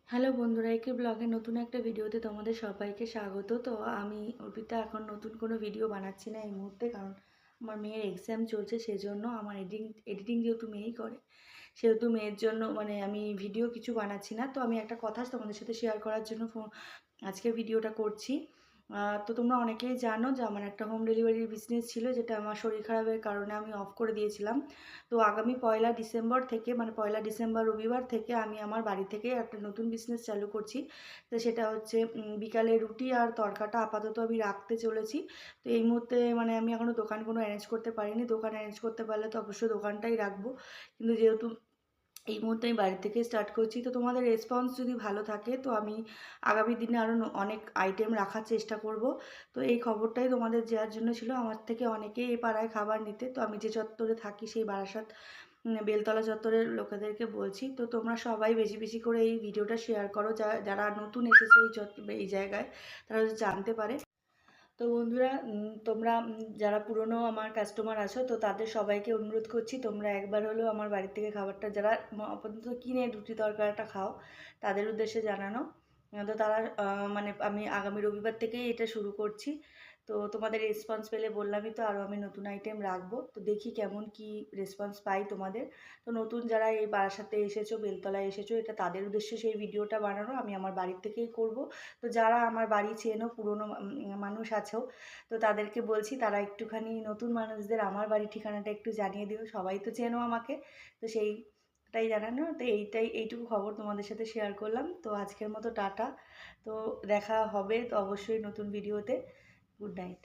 Hello বন্ধুরা, একে ব্লগের নতুন একটা ভিডিওতে তোমাদের সবাইকে স্বাগত। তো আমি অর্পিতা এখন নতুন কোনো ভিডিও বানাচ্ছি না এই মুহূর্তে, কারণ আমার মেয়ের এক্সাম চলছে। সেজন্য আমার এডিটিং যেহেতু মেয়েই করে, সেহেতু মেয়ের জন্য আমি ভিডিও কিছু বানাচ্ছি না। তো আমি একটা কথা তোমাদের সাথে শেয়ার করার জন্য আজকে ভিডিওটা করছি। তো তোমরা অনেকেই জানো যে আমার একটা হোম ডেলিভারির বিজনেস ছিল, যেটা আমার শরীর খারাপের কারণে আমি অফ করে দিয়েছিলাম। তো আগামী 1লা ডিসেম্বর থেকে, 1লা ডিসেম্বর রবিবার থেকে আমি আমার বাড়ি থেকে একটা নতুন বিজনেস চালু করছি। তো সেটা হচ্ছে বিকালে রুটি আর তড়কাটা আপাতত আমি রাখতে চলেছি। তো এই মুহূর্তে আমি এখনও দোকান কোনো অ্যারেঞ্জ করতে পারিনি। দোকান অ্যারেঞ্জ করতে পারলে তো অবশ্যই দোকানটাই রাখবো, কিন্তু যেহেতু এই মুহূর্তে আমি বাড়ি থেকে স্টার্ট করছি, তো তোমাদের রেসপন্স যদি ভালো থাকে তো আমি আগামী দিনে আরও অনেক আইটেম রাখার চেষ্টা করব। তো এই খবরটাই তোমাদের দেওয়ার জন্য ছিল। আমার থেকে অনেকেই এই পাড়ায় খাবার নিতে, তো আমি যে চত্বরে থাকি সেই বারাসাত বেলতলা চত্বরের লোকেদেরকে বলছি, তো তোমরা সবাই বেশি বেশি করে এই ভিডিওটা শেয়ার করো, যারা নতুন এসেছে এই জায়গায়, তারা যদি জানতে পারে। তো বন্ধুরা, তোমরা যারা পুরনো আমার কাস্টমার আছো, তো তাদের সবাইকে অনুরোধ করছি তোমরা একবার হলেও আমার বাড়ি থেকে খাবারটা, যারা আপাতত কিনে রুটি তরকারিটা খাও, তাদের উদ্দেশ্যে জানানো। তো তারা আমি আগামী রবিবার থেকেই এটা শুরু করছি। তো তোমাদের রেসপন্স পেলে বললামই তো, আরও আমি নতুন আইটেম রাখবো। তো দেখি কেমন কি রেসপন্স পাই তোমাদের। তো নতুন যারা এই বারাসাতে এসেছো, বেলতলায় এসেছো, এটা তাদের উদ্দেশ্যে সেই ভিডিওটা বানানো, আমি আমার বাড়ির থেকেই করব। তো যারা আমার বাড়ি চেনো, পুরনো মানুষ আছো, তো তাদেরকে বলছি তারা একটুখানি নতুন মানুষদের আমার বাড়ির ঠিকানাটা একটু জানিয়ে দিও। সবাই তো চেনো আমাকে, তো সেইটাই জানানো। তো এইটুকু খবর তোমাদের সাথে শেয়ার করলাম। তো আজকের মতো টাটা। তো দেখা হবে তো অবশ্যই নতুন ভিডিওতে। Good night.